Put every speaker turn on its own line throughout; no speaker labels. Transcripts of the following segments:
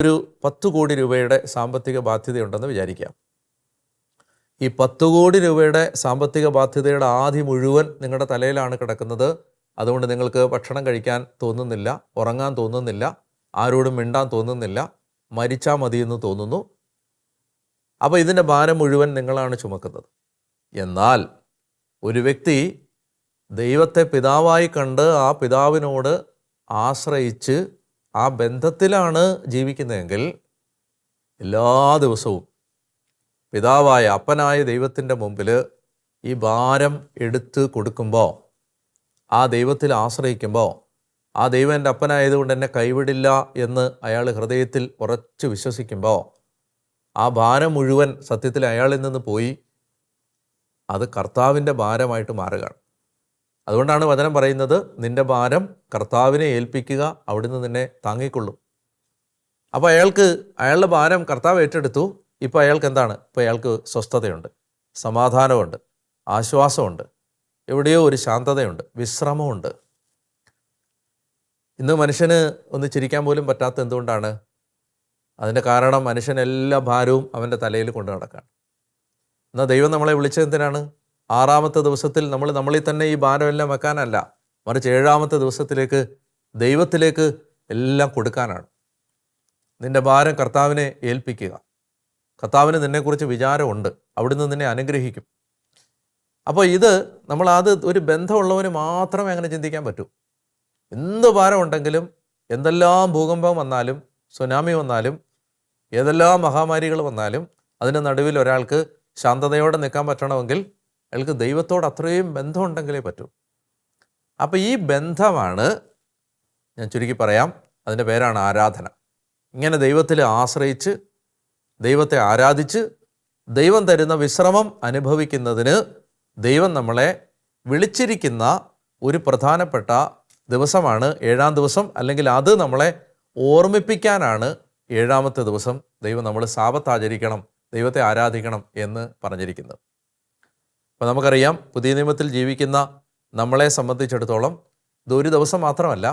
ഒരു 10 കോടി രൂപയുടെ സാമ്പത്തിക ബാധ്യതയുണ്ടെന്ന് വിചാരിക്കാം. ഈ 10 കോടി രൂപയുടെ സാമ്പത്തിക ബാധ്യതയുടെ ആധി മുഴുവൻ നിങ്ങളുടെ തലയിലാണ് കിടക്കുന്നത്. അതുകൊണ്ട് നിങ്ങൾക്ക് ഭക്ഷണം കഴിക്കാൻ തോന്നുന്നില്ല, ഉറങ്ങാൻ തോന്നുന്നില്ല, ആരോടും മിണ്ടാൻ തോന്നുന്നില്ല, മരിച്ചാൽ മതിയെന്ന് തോന്നുന്നു. അപ്പോൾ ഇതിൻ്റെ ഭാരം മുഴുവൻ നിങ്ങളാണ് ചുമക്കുന്നത്. എന്നാൽ ഒരു വ്യക്തി ദൈവത്തെ പിതാവായി കണ്ട് ആ പിതാവിനോട് ആശ്രയിച്ച് ആ ബന്ധത്തിലാണ് ജീവിക്കുന്നതെങ്കിൽ എല്ലാ ദിവസവും പിതാവായ അപ്പനായ ദൈവത്തിൻ്റെ മുമ്പിൽ ഈ ഭാരം എടുത്ത് കൊടുക്കുമ്പോൾ, ആ ദൈവത്തിൽ ആശ്രയിക്കുമ്പോൾ, ആ ദൈവം എൻ്റെ അപ്പനായതുകൊണ്ട് എന്നെ കൈവിടില്ല എന്ന് അയാൾ ഹൃദയത്തിൽ ഉറച്ചു വിശ്വസിക്കുമ്പോൾ, ആ ഭാരം മുഴുവൻ സത്യത്തിൽ അയാളിൽ നിന്ന് പോയി അത് കർത്താവിൻ്റെ ഭാരമായിട്ട് മാറുകയാണ്. അതുകൊണ്ടാണ് വചനം പറയുന്നത്, നിൻ്റെ ഭാരം കർത്താവിനെ ഏൽപ്പിക്കുക, അവിടുന്ന് നിന്നെ താങ്ങിക്കൊള്ളും. അപ്പോൾ അയാളുടെ ഭാരം കർത്താവ് ഏറ്റെടുത്തു. ഇപ്പോൾ അയാൾക്ക് എന്താണ്? ഇപ്പോൾ അയാൾക്ക് സ്വസ്ഥതയുണ്ട്, സമാധാനമുണ്ട്, ആശ്വാസമുണ്ട്, എവിടെയോ ഒരു ശാന്തതയുണ്ട്, വിശ്രമമുണ്ട്. ഇന്ന് മനുഷ്യന് ഒന്ന് ചിരിക്കാൻ പോലും പറ്റാത്ത എന്തുകൊണ്ടാണ്? അതിൻ്റെ കാരണം മനുഷ്യൻ എല്ലാ ഭാരവും അവൻ്റെ തലയിൽ കൊണ്ടു നടക്കുകയാണ്. എന്നാൽ ദൈവം നമ്മളെ വിളിച്ചത് എന്തിനാണ്? 6-ാമത്തെ ദിവസത്തിൽ നമ്മളിൽ തന്നെ ഈ ഭാരമെല്ലാം വെക്കാനല്ല, മറിച്ച് 7-ാമത്തെ ദിവസത്തിലേക്ക് ദൈവത്തിലേക്ക് എല്ലാം കൊടുക്കാനാണ്. നിൻ്റെ ഭാരം കർത്താവിനെ ഏൽപ്പിക്കുക. കർത്താവിന് നിന്നെക്കുറിച്ച് വിചാരമുണ്ട്, അവിടുന്ന് നിന്നെ അനുഗ്രഹിക്കും. അപ്പോൾ അത് ഒരു ബന്ധമുള്ളവന് മാത്രമേ അങ്ങനെ ചിന്തിക്കാൻ പറ്റൂ. എന്ത് ഭാരം ഉണ്ടെങ്കിലും, എന്തെല്ലാം ഭൂകമ്പം വന്നാലും, സുനാമി വന്നാലും, ഏതെല്ലാം മഹാമാരികൾ വന്നാലും, അതിൻ്റെ നടുവിൽ ഒരാൾക്ക് ശാന്തതയോടെ നിൽക്കാൻ പറ്റണമെങ്കിൽ അയാൾക്ക് ദൈവത്തോട് അത്രയും ബന്ധമുണ്ടെങ്കിലേ പറ്റൂ. അപ്പോൾ ഈ ബന്ധമാണ്, ഞാൻ ചുരുക്കി പറയാം, അതിൻ്റെ പേരാണ് ആരാധന. ഇങ്ങനെ ദൈവത്തിൽ ആശ്രയിച്ച്, ദൈവത്തെ ആരാധിച്ച്, ദൈവം തരുന്ന വിശ്രമം അനുഭവിക്കുന്നതിന് ദൈവം നമ്മളെ വിളിച്ചിരിക്കുന്ന ഒരു പ്രധാനപ്പെട്ട ദിവസമാണ് 7-ാം ദിവസം. അല്ലെങ്കിൽ അത് നമ്മളെ ഓർമ്മിപ്പിക്കാനാണ് 7-ാമത്തെ ദിവസം ദൈവം നമ്മൾ സാബത്ത് ആചരിക്കണം, ദൈവത്തെ ആരാധിക്കണം എന്ന് പറഞ്ഞിരിക്കുന്നത്. അപ്പോൾ നമുക്കറിയാം, പുതിയ നിയമത്തിൽ ജീവിക്കുന്ന നമ്മളെ സംബന്ധിച്ചിടത്തോളം ഇതൊരു ദിവസം മാത്രമല്ല,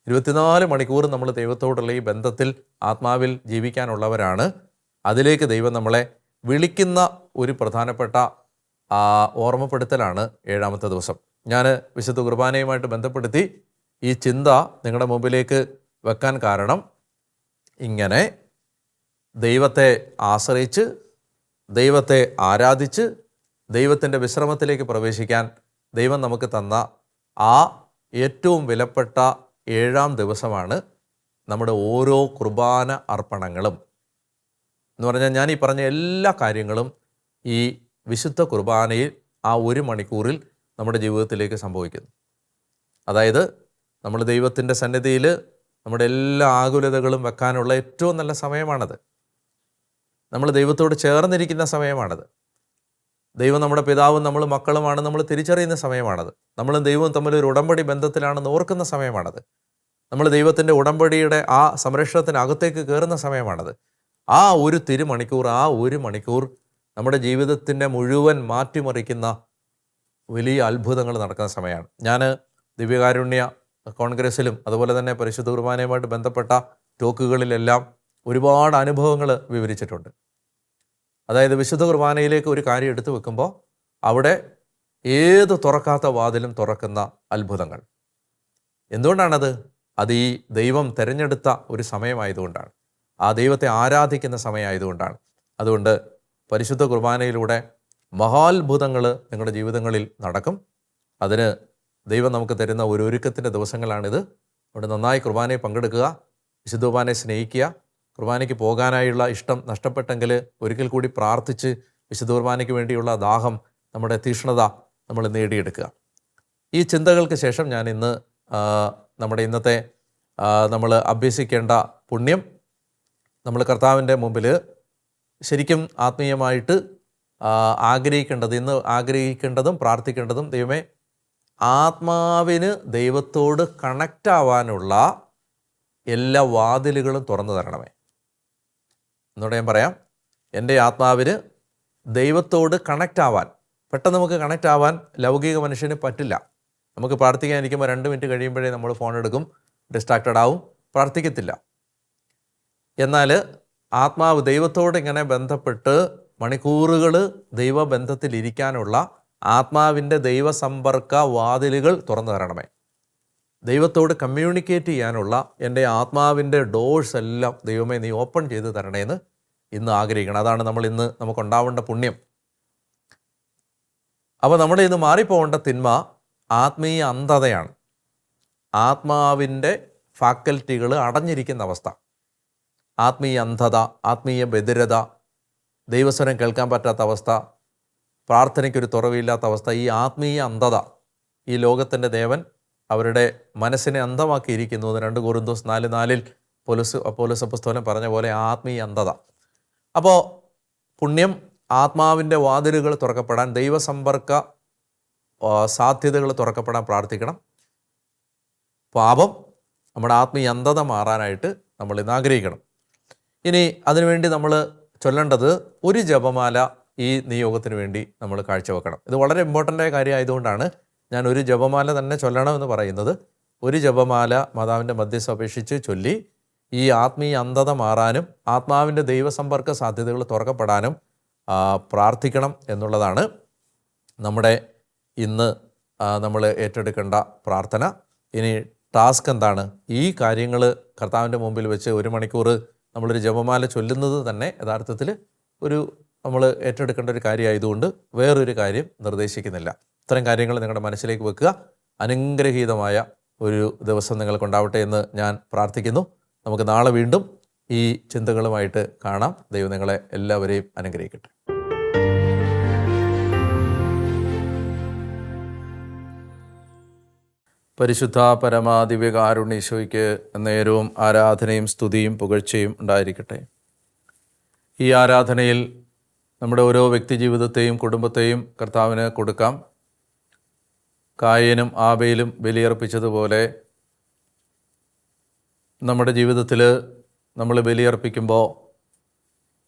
24 മണിക്കൂർ നമ്മൾ ദൈവത്തോടുള്ള ഈ ബന്ധത്തിൽ ആത്മാവിൽ ജീവിക്കാനുള്ളവരാണ്. അതിലേക്ക് ദൈവം നമ്മളെ വിളിക്കുന്ന ഒരു പ്രധാനപ്പെട്ട ഓർമ്മപ്പെടുത്തലാണ് 7-ാമത്തെ ദിവസം. ഞാൻ വിശുദ്ധ കുർബാനയുമായിട്ട് ബന്ധപ്പെടുത്തി ഈ ചിന്ത നിങ്ങളുടെ മുമ്പിലേക്ക് വെക്കാൻ കാരണം, ഇങ്ങനെ ദൈവത്തെ ആശ്രയിച്ച്, ദൈവത്തെ ആരാധിച്ച്, ദൈവത്തിൻ്റെ വിശ്രമത്തിലേക്ക് പ്രവേശിക്കാൻ ദൈവം നമുക്ക് തന്ന ആ ഏറ്റവും വിലപ്പെട്ട 7-ാം ദിവസമാണ് നമ്മുടെ ഓരോ കുർബാന അർപ്പണങ്ങളും. എന്ന് പറഞ്ഞാൽ ഞാൻ ഈ പറഞ്ഞ എല്ലാ കാര്യങ്ങളും ഈ വിശുദ്ധ കുർബാനയിൽ ആ 1 മണിക്കൂറിൽ നമ്മുടെ ജീവിതത്തിലേക്ക് സംഭവിക്കുന്നു. അതായത് നമ്മൾ ദൈവത്തിൻ്റെ സന്നിധിയിൽ നമ്മുടെ എല്ലാ ആകുലതകളും വെക്കാനുള്ള ഏറ്റവും നല്ല സമയമാണത്. നമ്മൾ ദൈവത്തോട് ചേർന്നിരിക്കുന്ന സമയമാണത്. ദൈവം നമ്മുടെ പിതാവും നമ്മൾ മക്കളുമാണ് നമ്മൾ തിരിച്ചറിയുന്ന സമയമാണത്. നമ്മളും ദൈവവും തമ്മിൽ ഒരു ഉടമ്പടി ബന്ധത്തിലാണെന്ന് ഓർക്കുന്ന സമയമാണത്. നമ്മൾ ദൈവത്തിൻ്റെ ഉടമ്പടിയുടെ ആ സംരക്ഷണത്തിനകത്തേക്ക് കയറുന്ന സമയമാണത്. ആ ഒരു മണിക്കൂർ നമ്മുടെ ജീവിതത്തിൻ്റെ മുഴുവൻ മാറ്റിമറിക്കുന്ന വലിയ അത്ഭുതങ്ങൾ നടക്കുന്ന സമയമാണ്. ഞാൻ ദിവ്യകാരുണ്യ കോൺഗ്രസ്സിലും അതുപോലെ തന്നെ പരിശുദ്ധ കുർബാനയുമായിട്ട് ബന്ധപ്പെട്ട ടോക്കുകളിലെല്ലാം ഒരുപാട് അനുഭവങ്ങൾ വിവരിച്ചിട്ടുണ്ട്. അതായത് വിശുദ്ധ കുർബാനയിലേക്ക് ഒരു കാര്യം എടുത്തു വെക്കുമ്പോൾ അവിടെ ഏത് തുറക്കാത്ത വാതിലും തുറക്കുന്ന അത്ഭുതങ്ങൾ. എന്തുകൊണ്ടാണത്? അത് ഈ ദൈവം തിരഞ്ഞെടുത്ത ഒരു സമയമായതുകൊണ്ടാണ്, ആ ദൈവത്തെ ആരാധിക്കുന്ന സമയമായതുകൊണ്ടാണ്. അതുകൊണ്ട് പരിശുദ്ധ കുർബാനയിലൂടെ മഹാത്ഭുതങ്ങൾ നിങ്ങളുടെ ജീവിതങ്ങളിൽ നടക്കും. അതിന് ദൈവം നമുക്ക് തരുന്ന ഒരു ഒരുക്കത്തിൻ്റെ ദിവസങ്ങളാണിത്. അവിടെ നന്നായി കുർബാനയിൽ പങ്കെടുക്കുക, വിശുദ്ധ കുർബാനയെ സ്നേഹിക്കുക. കുർബാനയ്ക്ക് പോകാനായുള്ള ഇഷ്ടം നഷ്ടപ്പെട്ടെങ്കിൽ ഒരിക്കൽ കൂടി പ്രാർത്ഥിച്ച് വിശുദ്ധ കുർബാനയ്ക്ക് വേണ്ടിയുള്ള ദാഹം, നമ്മുടെ തീഷ്ണത നമ്മൾ നേടിയെടുക്കുക. ഈ ചിന്തകൾക്ക് ശേഷം ഞാൻ ഇന്ന് നമ്മുടെ ഇന്നത്തെ നമ്മൾ അഭ്യസിക്കേണ്ട പുണ്യം, നമ്മൾ കർത്താവിൻ്റെ മുമ്പിൽ ശരിക്കും ആത്മീയമായിട്ട് ഇന്ന് ആഗ്രഹിക്കേണ്ടതും പ്രാർത്ഥിക്കേണ്ടതും, ദൈവമേ, ആത്മാവിന് ദൈവത്തോട് കണക്റ്റ് ആവാനുള്ള എല്ലാ വാതിലുകളും തുറന്നു തരണമേ. എന്നോട് ഞാൻ പറയാം, എൻ്റെ ആത്മാവിന് ദൈവത്തോട് കണക്റ്റ് ആവാൻ, പെട്ടെന്ന് നമുക്ക് കണക്റ്റ് ആവാൻ ലൗകിക മനുഷ്യന് പറ്റില്ല. നമുക്ക് പ്രാർത്ഥിക്കാനിരിക്കുമ്പോൾ 2 മിനിറ്റ് കഴിയുമ്പോഴേ നമ്മൾ ഫോൺ എടുക്കും, ഡിസ്ട്രാക്റ്റഡ് ആവും, പ്രാർത്ഥിക്കത്തില്ല. എന്നാൽ ആത്മാവ് ദൈവത്തോട് ഇങ്ങനെ ബന്ധപ്പെട്ട് മണിക്കൂറുകൾ ദൈവബന്ധത്തിലിരിക്കാനുള്ള ആത്മാവിൻ്റെ ദൈവസമ്പർക്ക വാതിലുകൾ തുറന്നു തരണമേ. ദൈവത്തോട് കമ്മ്യൂണിക്കേറ്റ് ചെയ്യാനുള്ള എൻ്റെ ആത്മാവിൻ്റെ ഡോഴ്സ് എല്ലാം ദൈവമേ നീ ഓപ്പൺ ചെയ്ത് തരണേന്ന് ഇന്ന് ആഗ്രഹിക്കണം. അതാണ് നമുക്കുണ്ടാവേണ്ട പുണ്യം. അപ്പോൾ നമ്മുടെ ഇന്ന് മാറിപ്പോകേണ്ട തിന്മ ആത്മീയ അന്ധതയാണ്. ആത്മാവിൻ്റെ ഫാക്കൽറ്റികൾ അടഞ്ഞിരിക്കുന്ന അവസ്ഥ, ആത്മീയ അന്ധത, ആത്മീയ ബധിരത, ദൈവസ്വരം കേൾക്കാൻ പറ്റാത്ത അവസ്ഥ, പ്രാർത്ഥനയ്ക്കൊരു തുറവില്ലാത്ത അവസ്ഥ, ഈ ആത്മീയ അന്ധത ഈ ലോകത്തിൻ്റെ ദേവൻ അവരുടെ മനസ്സിനെ അന്ധമാക്കിയിരിക്കുന്നു. 2 കൊരിന്തോസ് 4:4 പൗലോസ് അപ്പോസ്തലൻ പറഞ്ഞ പോലെ ആത്മീയ അന്ധത. അപ്പോൾ പുണ്യം, ആത്മാവിൻ്റെ വാതിലുകൾ തുറക്കപ്പെടാൻ, ദൈവസമ്പർക്ക സാധ്യതകൾ തുറക്കപ്പെടാൻ പ്രാർത്ഥിക്കണം. പാപം, നമ്മുടെ ആത്മീയ അന്ധത മാറാനായിട്ട് നമ്മൾ ഇന്ന് ആഗ്രഹിക്കണം. ഇനി അതിനുവേണ്ടി നമ്മൾ ചൊല്ലേണ്ടത് ഒരു ജപമാല ഈ നിയോഗത്തിന് വേണ്ടി നമ്മൾ കാഴ്ചവെക്കണം. ഇത് വളരെ ഇമ്പോർട്ടൻ്റായ കാര്യമായതുകൊണ്ടാണ് ഞാൻ ഒരു ജപമാല തന്നെ ചൊല്ലണമെന്ന് പറയുന്നത്. ഒരു ജപമാല മാതാവിൻ്റെ മധ്യസ്ഥ അപേക്ഷിച്ച് ചൊല്ലി ഈ ആത്മീയ അന്ധത മാറാനും ആത്മാവിൻ്റെ ദൈവസമ്പർക്ക സാധ്യതകൾ തുറക്കപ്പെടാനും പ്രാർത്ഥിക്കണം എന്നുള്ളതാണ് നമ്മുടെ ഇന്ന് നമ്മൾ ഏറ്റെടുക്കേണ്ട പ്രാർത്ഥന. ഇനി ടാസ്ക് എന്താണ്? ഈ കാര്യങ്ങൾ കർത്താവിൻ്റെ മുമ്പിൽ വെച്ച് 1 മണിക്കൂർ നമ്മളൊരു ജപമാല ചൊല്ലുന്നത് തന്നെ യഥാർത്ഥത്തിൽ നമ്മൾ ഏറ്റെടുക്കേണ്ട ഒരു കാര്യമായതുകൊണ്ട് വേറൊരു കാര്യം നിർദ്ദേശിക്കുന്നില്ല. ഇത്തരം കാര്യങ്ങൾ നിങ്ങളുടെ മനസ്സിലേക്ക് വെക്കുക. അനുഗ്രഹീതമായ ഒരു ദിവസം നിങ്ങൾക്കുണ്ടാവട്ടെ എന്ന് ഞാൻ പ്രാർത്ഥിക്കുന്നു. നമുക്ക് നാളെ വീണ്ടും ഈ ചിന്തകളുമായിട്ട് കാണാം. ദൈവം നിങ്ങളെ എല്ലാവരെയും അനുഗ്രഹിക്കട്ടെ. പരിശുദ്ധ പരമാദിവ്യകാരുണ്യീശോയ്ക്ക് നേരവും ആരാധനയും സ്തുതിയും പുകഴ്ചയും ഉണ്ടായിരിക്കട്ടെ. ഈ ആരാധനയിൽ നമ്മുടെ ഓരോ വ്യക്തി ജീവിതത്തെയും കുടുംബത്തെയും കർത്താവിന് കൊടുക്കാം. കായേനും ആബേലും ബലിയർപ്പിച്ചതുപോലെ നമ്മുടെ ജീവിതത്തിൽ നമ്മൾ ബലിയർപ്പിക്കുമ്പോൾ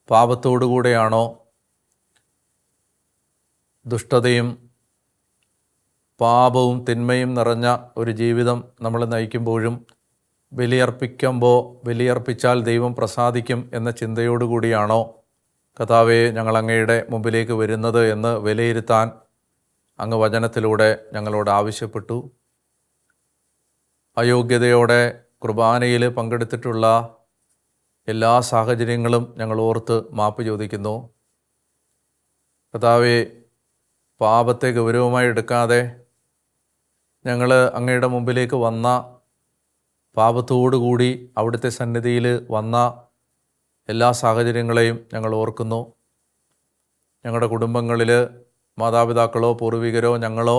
പാപത്തോടുകൂടെയാണോ, ദുഷ്ടതയും പാപവും തിന്മയും നിറഞ്ഞ ഒരു ജീവിതം നമ്മൾ നയിക്കുമ്പോഴും ബലിയർപ്പിച്ചാൽ ദൈവം പ്രസാദിക്കും എന്ന ചിന്തയോടുകൂടിയാണോ കർത്താവേ ഞങ്ങൾ അങ്ങയുടെ മുമ്പിലേക്ക് വരുന്നത് എന്ന് വിലയിരുത്താൻ അങ്ങ് വചനത്തിലൂടെ ഞങ്ങളോട് ആവശ്യപ്പെട്ടു. അയോഗ്യതയോടെ കുർബാനയിൽ പങ്കെടുത്തിട്ടുള്ള എല്ലാ സാഹചര്യങ്ങളും ഞങ്ങൾ ഓർത്ത് മാപ്പ് ചോദിക്കുന്നു. കർത്താവേ, പാപത്തെ ഗൗരവമായി എടുക്കാതെ ഞങ്ങൾ അങ്ങയുടെ മുമ്പിലേക്ക് വന്ന, പാപത്തോടുകൂടി അവിടുത്തെ സന്നിധിയിൽ വന്ന എല്ലാ സാഹചര്യങ്ങളെയും ഞങ്ങൾ ഓർക്കുന്നു. ഞങ്ങളുടെ കുടുംബങ്ങളിൽ മാതാപിതാക്കളോ പൂർവികരോ ഞങ്ങളോ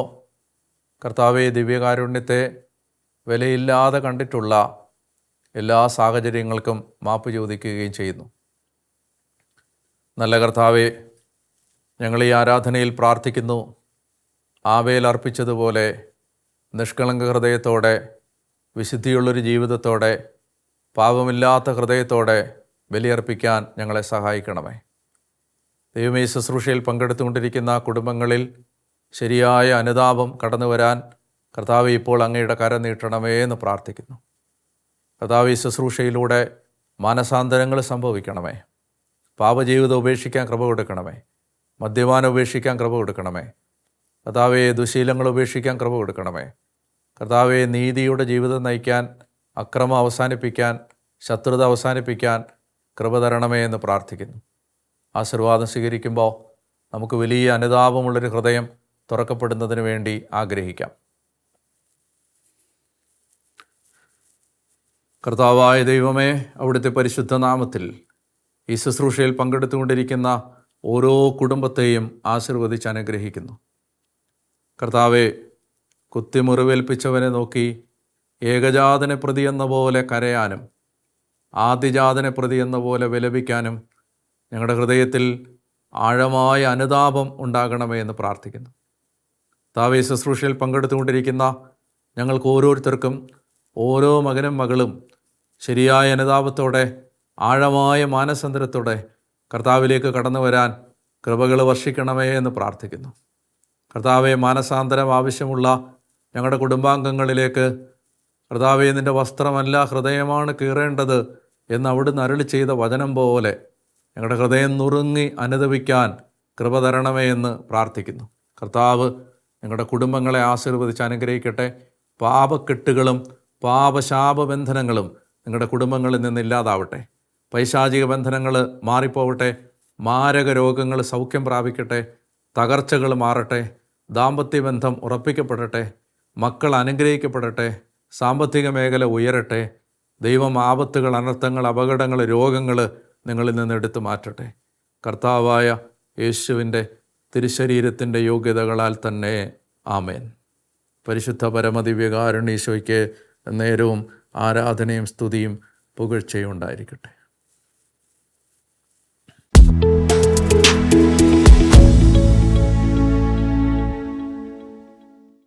കർത്താവെ ദിവ്യകാരുണ്യത്തെ വിലയില്ലാതെ കണ്ടിട്ടുള്ള എല്ലാ സാഹചര്യങ്ങൾക്കും മാപ്പ് ചോദിക്കുകയും ചെയ്യുന്നു. നല്ല കർത്താവെ, ഞങ്ങൾ ഈ ആരാധനയിൽ പ്രാർത്ഥിക്കുന്നു. ആബേൽ അർപ്പിച്ചതുപോലെ നിഷ്കളങ്ക ഹൃദയത്തോടെ, വിശുദ്ധിയുള്ളൊരു ജീവിതത്തോടെ, പാപമില്ലാത്ത ഹൃദയത്തോടെ ബലിയർപ്പിക്കാൻ ഞങ്ങളെ സഹായിക്കണമേ. ദൈവമേ, ശുശ്രൂഷയിൽ പങ്കെടുത്തുകൊണ്ടിരിക്കുന്ന കുടുംബങ്ങളിൽ ശരിയായ അനുതാപം കടന്നു വരാൻ കർത്താവ് ഇപ്പോൾ അങ്ങയുടെ കരം നീട്ടണമേ എന്ന് പ്രാർത്ഥിക്കുന്നു. കർത്താവ്, ഈ ശുശ്രൂഷയിലൂടെ മാനസാന്തരങ്ങൾ സംഭവിക്കണമേ. പാപജീവിതം ഉപേക്ഷിക്കാൻ കൃപ കൊടുക്കണമേ. മദ്യപാനം ഉപേക്ഷിക്കാൻ കൃപ കൊടുക്കണമേ. കർത്താവെ, ദുശീലങ്ങൾ ഉപേക്ഷിക്കാൻ കൃപ കൊടുക്കണമേ. കർത്താവെ, നീതിയുടെ ജീവിതം നയിക്കാൻ, അക്രമം അവസാനിപ്പിക്കാൻ, ശത്രുത അവസാനിപ്പിക്കാൻ കൃപ തരണമേ എന്ന് പ്രാർത്ഥിക്കുന്നു. ആശീർവാദം സ്വീകരിക്കുമ്പോൾ നമുക്ക് വലിയ അനുതാപമുള്ളൊരു ഹൃദയം തുറക്കപ്പെടുന്നതിന് വേണ്ടി ആഗ്രഹിക്കാം. കർത്താവായ ദൈവമേ, അവിടുത്തെ പരിശുദ്ധ നാമത്തിൽ ഈ ശുശ്രൂഷയിൽ പങ്കെടുത്തുകൊണ്ടിരിക്കുന്ന ഓരോ കുടുംബത്തെയും ആശീർവദിച്ച് അനുഗ്രഹിക്കുന്നു. കർത്താവെ, കുത്തിമുറിവേൽപ്പിച്ചവനെ നോക്കി ഏകജാതനെ പ്രതി എന്ന പോലെ കരയാനും ആദിജാതനെ പ്രതി എന്ന പോലെ വിലപിക്കാനും ഞങ്ങളുടെ ഹൃദയത്തിൽ ആഴമായ അനുതാപം ഉണ്ടാകണമേ എന്ന് പ്രാർത്ഥിക്കുന്നു. കർത്താവെ, ശുശ്രൂഷയിൽ പങ്കെടുത്തുകൊണ്ടിരിക്കുന്ന ഞങ്ങൾക്ക് ഓരോരുത്തർക്കും, ഓരോ മകനും മകളും ശരിയായ അനുതാപത്തോടെ, ആഴമായ മാനസാന്തരത്തോടെ കർത്താവിലേക്ക് കടന്നു വരാൻ കൃപകൾ വർഷിക്കണമേ എന്ന് പ്രാർത്ഥിക്കുന്നു. കർത്താവെ, മാനസാന്തരം ആവശ്യമുള്ള ഞങ്ങളുടെ കുടുംബാംഗങ്ങളിലേക്ക് കർത്താവെ, നിൻ്റെ വസ്ത്രമല്ല ഹൃദയമാണ് കീറേണ്ടത് എന്ന് അവിടുന്ന് അരുളി ചെയ്ത വചനം പോലെ ഞങ്ങളുടെ ഹൃദയം നുറുങ്ങി അനുദപിക്കാൻ കൃപ തരണമേ എന്ന് പ്രാർത്ഥിക്കുന്നു. കർത്താവ് ഞങ്ങളുടെ കുടുംബങ്ങളെ ആശീർവദിച്ച് അനുഗ്രഹിക്കട്ടെ. പാപക്കെട്ടുകളും പാപശാപബന്ധനങ്ങളും നിങ്ങളുടെ കുടുംബങ്ങളിൽ നിന്നില്ലാതാവട്ടെ. പൈശാചിക ബന്ധനങ്ങൾ മാറിപ്പോവട്ടെ. മാരക രോഗങ്ങൾ സൗഖ്യം പ്രാപിക്കട്ടെ. തകർച്ചകൾ മാറട്ടെ. ദാമ്പത്യ ബന്ധം ഉറപ്പിക്കപ്പെടട്ടെ. മക്കൾ അനുഗ്രഹിക്കപ്പെടട്ടെ. സാമ്പത്തിക മേഖല ഉയരട്ടെ. ദൈവം ആപത്തുകൾ, അനർത്ഥങ്ങൾ, അപകടങ്ങൾ, രോഗങ്ങൾ നിങ്ങളിൽ നിന്ന് എടുത്തു മാറ്റട്ടെ. കർത്താവായ യേശുവിൻ്റെ തിരുശരീരത്തിൻ്റെ യോഗ്യതകളാൽ തന്നെ. ആമേൻ. പരിശുദ്ധ പരമദിവ്യകാരുണ്യ ഈശോയ്ക്ക് നേരവും ആരാധനയും സ്തുതിയും പുകഴ്ചയും ഉണ്ടായിരിക്കട്ടെ.